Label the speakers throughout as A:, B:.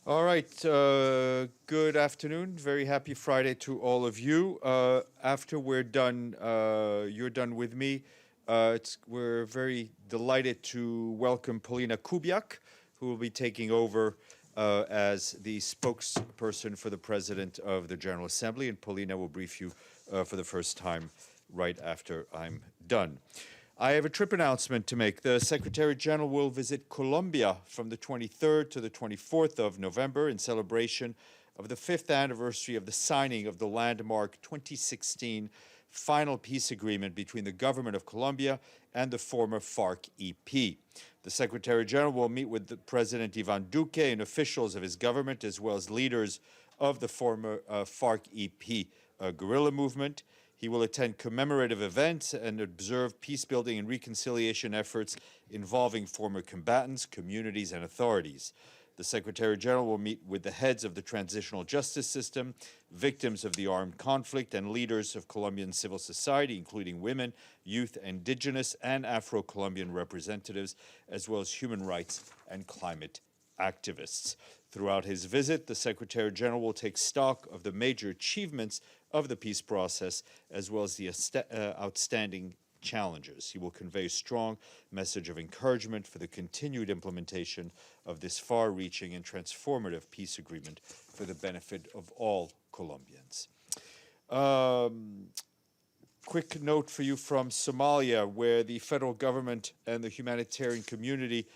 A: All right. Good afternoon. Very happy Friday to all of you. After we're done, you're done with me. We're very delighted to welcome Polina Kubiak, who will be taking over as the spokesperson for the President of the General Assembly. And Polina will brief you for the first time right after I'm done. I have a trip announcement to make. The Secretary General will visit Colombia from the 23rd to the 24th of November in celebration of the 5th anniversary of the signing of the landmark 2016 final peace agreement between the Government of Colombia and the former FARC-EP. The Secretary General will meet with the President Iván Duque and officials of his government, as well as leaders of the former FARC-EP guerrilla movement. He will attend commemorative events and observe peacebuilding and reconciliation efforts involving former combatants, communities, and authorities. The Secretary General will meet with the heads of the transitional justice system, victims of the armed conflict, and leaders of Colombian civil society, including women, youth, indigenous, and Afro-Colombian representatives, as well as human rights and climate activists. Throughout his visit, the Secretary General will take stock of the major achievements of the peace process, as well as the outstanding challenges. He will convey a strong message of encouragement for the continued implementation of this far-reaching and transformative peace agreement for the benefit of all Colombians. Quick note for you from Somalia, where the federal government and the humanitarian community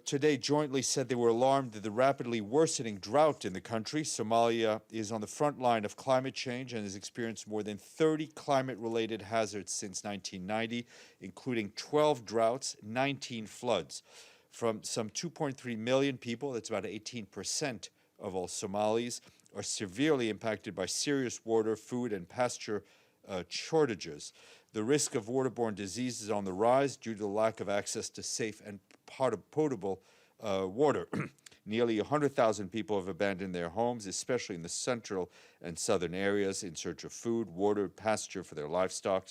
A: today jointly said they were alarmed at the rapidly worsening drought in the country. Somalia is on the front line of climate change and has experienced more than 30 climate-related hazards since 1990, including 12 droughts, 19 floods. From some 2.3 million people, that's about 18% of all Somalis, are severely impacted by serious water, food, and pasture shortages. The risk of waterborne disease is on the rise due to the lack of access to safe and potable water. Nearly 100,000 people have abandoned their homes, especially in the central and southern areas, in search of food, water, pasture for their livestock.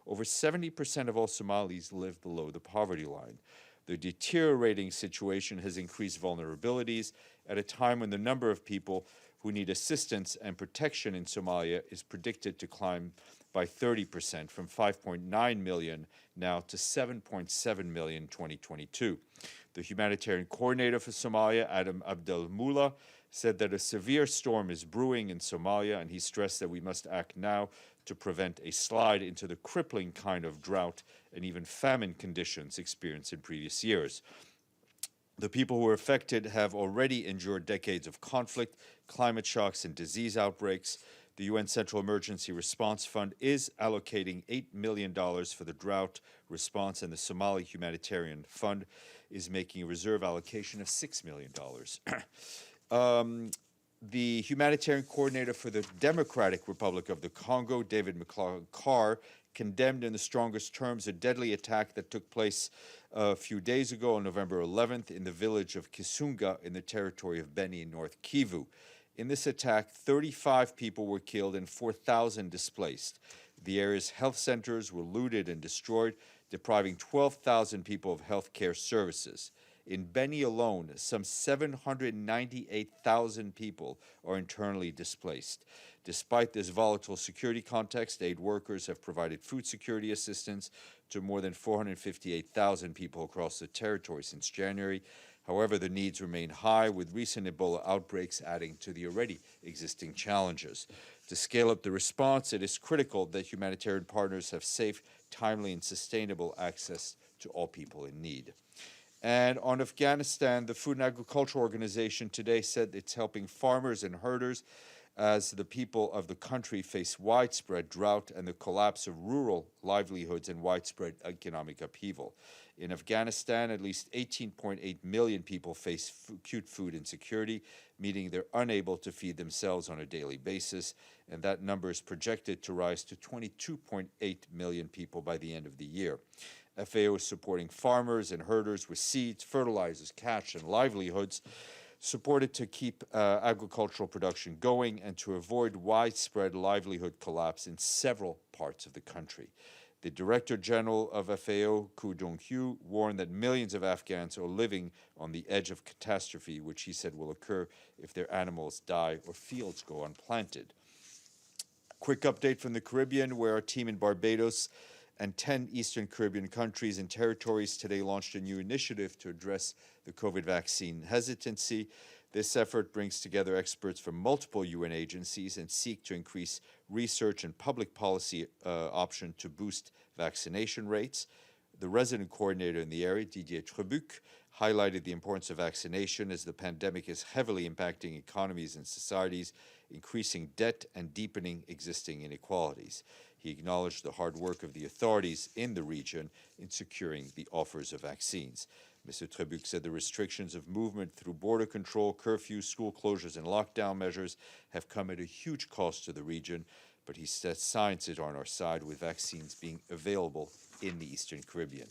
A: Over 70% of all Somalis live below the poverty line. The deteriorating situation has increased vulnerabilities at a time when the number of people who need assistance and protection in Somalia is predicted to climb by 30%, from 5.9 million now to 7.7 million in 2022. The humanitarian coordinator for Somalia, Adam Abdelmullah, said that a severe storm is brewing in Somalia, and he stressed that we must act now to prevent a slide into the crippling kind of drought and even famine conditions experienced in previous years. The people who are affected have already endured decades of conflict, climate shocks, and disease outbreaks. The UN Central Emergency Response Fund is allocating $8 million for the drought response, and the Somali Humanitarian Fund is making a reserve allocation of $6 million. The humanitarian coordinator for the Democratic Republic of the Congo, David McClark, condemned in the strongest terms a deadly attack that took place a few days ago on November 11th in the village of Kisunga in the territory of Beni in North Kivu. In this attack, 35 people were killed and 4,000 displaced. The area's health centers were looted and destroyed, depriving 12,000 people of health care services. In Beni alone, some 798,000 people are internally displaced. Despite this volatile security context, aid workers have provided food security assistance to more than 458,000 people across the territory since January. However, the needs remain high, with recent Ebola outbreaks adding to the already existing challenges. To scale up the response, it is critical that humanitarian partners have safe, timely, and sustainable access to all people in need. And on Afghanistan, the Food and Agriculture Organization today said it's helping farmers and herders as the people of the country face widespread drought and the collapse of rural livelihoods and widespread economic upheaval. In Afghanistan, at least 18.8 million people face acute food insecurity, meaning they're unable to feed themselves on a daily basis, and that number is projected to rise to 22.8 million people by the end of the year. FAO is supporting farmers and herders with seeds, fertilizers, cash, and livelihoods, supported to keep agricultural production going and to avoid widespread livelihood collapse in several parts of the country. The Director General of FAO, Koo Dong-hyu, warned that millions of Afghans are living on the edge of catastrophe, which he said will occur if their animals die or fields go unplanted. Quick update from the Caribbean, where our team in Barbados and 10 Eastern Caribbean countries and territories today launched a new initiative to address the COVID vaccine hesitancy. This effort brings together experts from multiple UN agencies and seek to increase research and public policy option to boost vaccination rates. The resident coordinator in the area, Didier Trebuc, highlighted the importance of vaccination as the pandemic is heavily impacting economies and societies, increasing debt and deepening existing inequalities. He acknowledged the hard work of the authorities in the region in securing the offers of vaccines. Mr. Trebuc said the restrictions of movement through border control, curfews, school closures, and lockdown measures have come at a huge cost to the region, but he said science is on our side with vaccines being available in the Eastern Caribbean.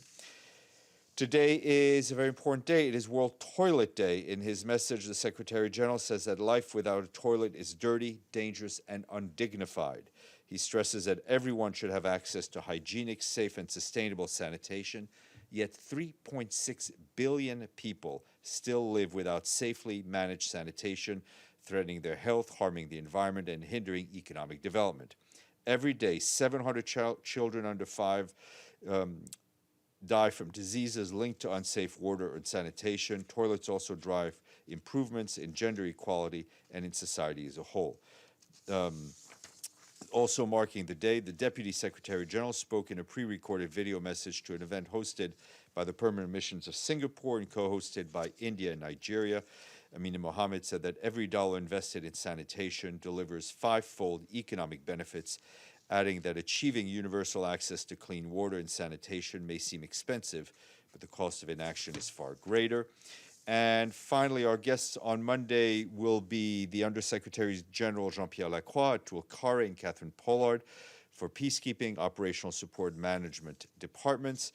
A: Today is a very important day. It is World Toilet Day. In his message, the Secretary General says that life without a toilet is dirty, dangerous, and undignified. He stresses that everyone should have access to hygienic, safe, and sustainable sanitation, yet 3.6 billion people still live without safely managed sanitation, threatening their health, harming the environment, and hindering economic development. Every day, 700 children under 5 die from diseases linked to unsafe water and sanitation. Toilets also drive improvements in gender equality and in society as a whole. Also marking the day, the Deputy Secretary General spoke in a pre-recorded video message to an event hosted by the Permanent Missions of Singapore and co-hosted by India and Nigeria. Amina Mohammed said that every dollar invested in sanitation delivers 5-fold economic benefits, adding that achieving universal access to clean water and sanitation may seem expensive, but the cost of inaction is far greater. And finally, our guests on Monday will be the Undersecretary General Jean-Pierre Lacroix, Tulkare, and Catherine Pollard for peacekeeping, operational support, management departments.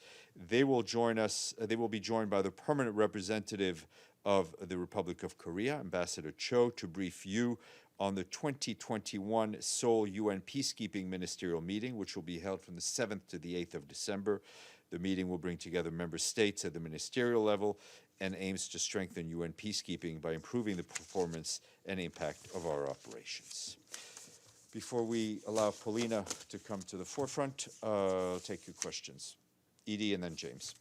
A: They will join us. They will be joined by the permanent representative of the Republic of Korea, Ambassador Cho, to brief you on the 2021 Seoul UN Peacekeeping Ministerial Meeting, which will be held from the 7th to the 8th of December. The meeting will bring together member states at the ministerial level and aims to strengthen UN peacekeeping by improving the performance and impact of our operations. Before we allow Paulina to come to the forefront, I'll take your questions. Edie and then James.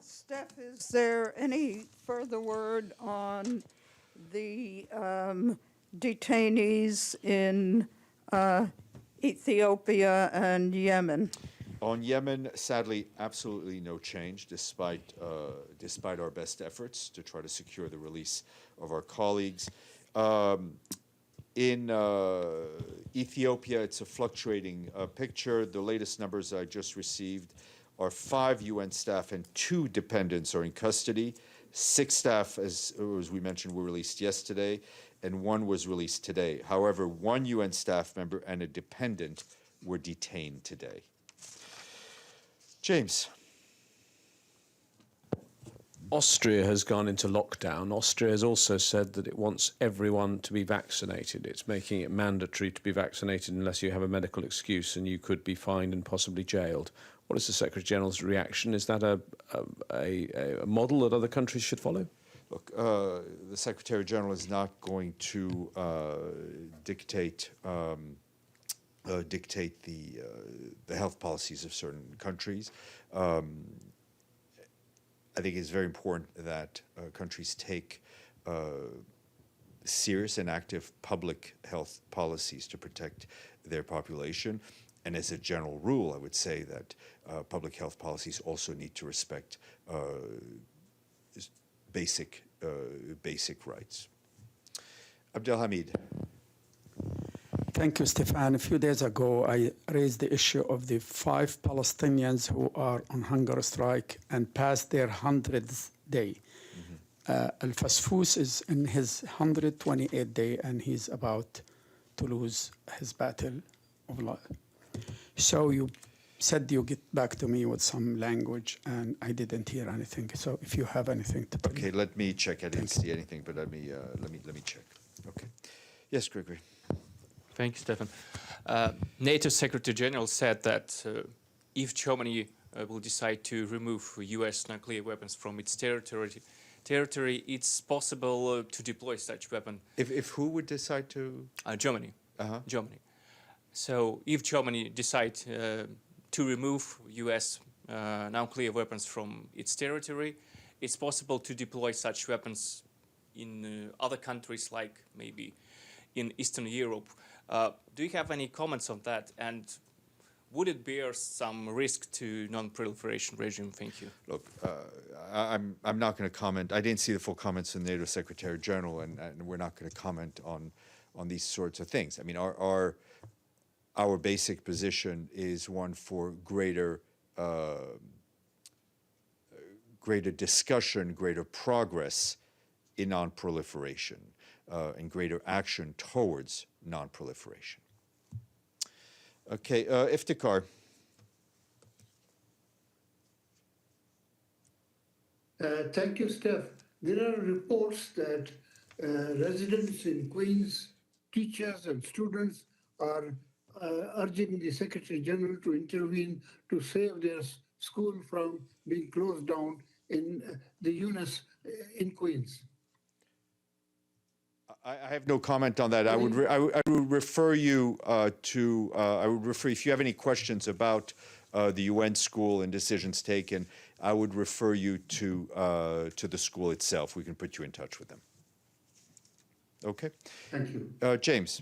B: Steph, is there any further word on the detainees in Ethiopia and Yemen?
A: On Yemen, sadly, absolutely no change, despite our best efforts to try to secure the release of our colleagues. In Ethiopia, it's a fluctuating picture. The latest numbers I just received are 5 UN staff and 2 dependents are in custody. 6 staff, as we mentioned, were released yesterday, and 1 was released today. However, 1 UN staff member and a dependent were detained today. James.
C: Austria has gone into lockdown. Austria has also said that it wants everyone to be vaccinated. It's making it mandatory to be vaccinated unless you have a medical excuse, and you could be fined and possibly jailed. What is the Secretary General's reaction? Is that a model that other countries should follow?
A: Look, the Secretary General is not going to dictate the health policies of certain countries. I think it's very important that countries take serious and active public health policies to protect their population. And as a general rule, I would say that public health policies also need to respect basic rights. Abdelhamid.
D: Thank you, Stefan. A few days ago, I raised the issue of the 5 Palestinians who are on hunger strike and passed their 100th day. Al-Fasfous is in his 128th day, and he's about to lose his battle of life. So you said you get back to me with some language, and I didn't hear anything. So if you have anything to tell
A: Okay, let me check. I didn't see anything, but let me check. Okay. Yes, Gregory.
E: Thank you, Stefan. NATO Secretary General said that if Germany will decide to remove U.S. nuclear weapons from its territory, it's possible to deploy such weapon.
A: If who would decide to?
E: Germany.
A: Uh-huh.
E: Germany. So if Germany decide to remove U.S. Nuclear weapons from its territory, it's possible to deploy such weapons in other countries, like maybe in Eastern Europe. Do you have any comments on that? And would it bear some risk to non-proliferation regime? Thank you.
A: Look, I'm not going to comment. I didn't see the full comments from the NATO Secretary General, and we're not going to comment on these sorts of things. I mean, our basic position is one for greater discussion, greater progress in non-proliferation, and greater action towards non-proliferation. Okay, Iftikhar.
F: Thank you, Steph. There are reports that residents in Queens, teachers and students are urging the Secretary General to intervene to save their school from being closed down in the UNIS in Queens.
A: I have no comment on that. I would refer you to. I would refer, if you have any questions about the UN school and decisions taken, I would refer you to the school itself. We can put you in touch with them. Okay.
F: Thank you.
A: James.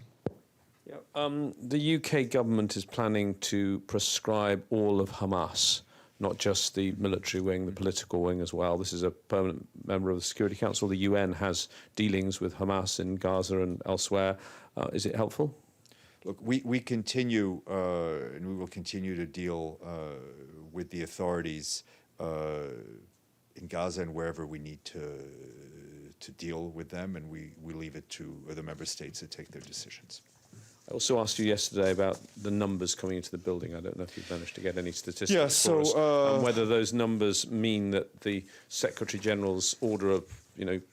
C: Yeah, the UK government is planning to proscribe all of Hamas, not just the military wing, the political wing as well. This is a permanent member of the Security Council. The UN has dealings with Hamas in Gaza and elsewhere. Is it helpful?
A: Look, we continue, and we will continue to deal with the authorities in Gaza and wherever we need to deal with them, and we leave it to the member states to take their decisions.
C: I also asked you yesterday about the numbers coming into the building. I don't know if you've managed to get any statistics for us, and whether those numbers mean that the Secretary General's order of,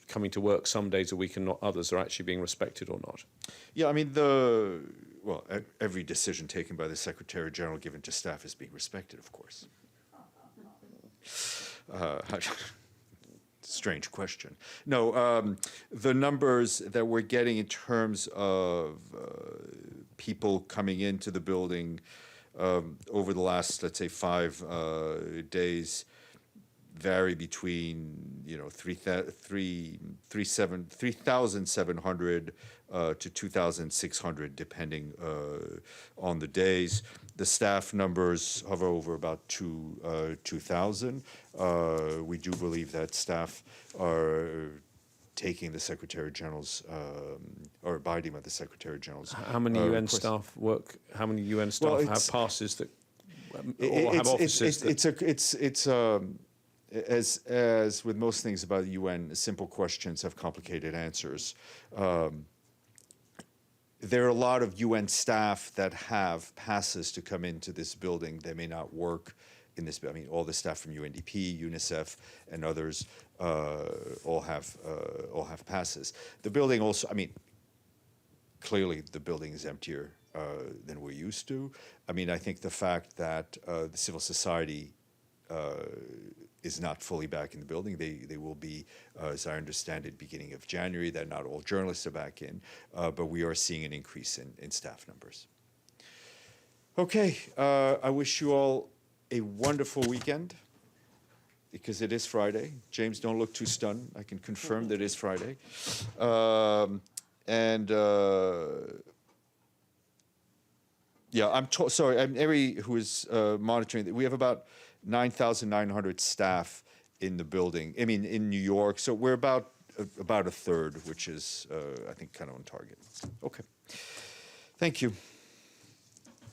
C: coming to work some days a week and not others are actually being respected or not.
A: Yeah, I mean, every decision taken by the Secretary General given to staff is being respected, of course. Strange question. No, the numbers that we're getting in terms of people coming into the building over the last, let's say, 5 days vary between 3,700 to 2,600, depending on the days. The staff numbers hover over about 2,000. We do believe that staff are taking the Secretary General's or abiding by the Secretary General's.
C: How many UN staff work? How many UN staff have passes that or have offices?
A: As with most things about the UN, simple questions have complicated answers. There are a lot of UN staff that have passes to come into this building. They may not work in this. I mean, all the staff from UNDP, UNICEF, and others all have passes. The building also. I mean, clearly the building is emptier than we're used to. I mean, I think the fact that the civil society is not fully back in the building. They will be, as I understand it, beginning of January. That not all journalists are back in, but we are seeing an increase in staff numbers. Okay, I wish you all a wonderful weekend, because it is Friday. James, don't look too stunned. I can confirm that it is Friday. Yeah, I'm sorry. Every who is monitoring, we have about 9,900 staff in the building. I mean, in New York. So we're about a third, which is, I think, kind of on target. Okay. Thank you.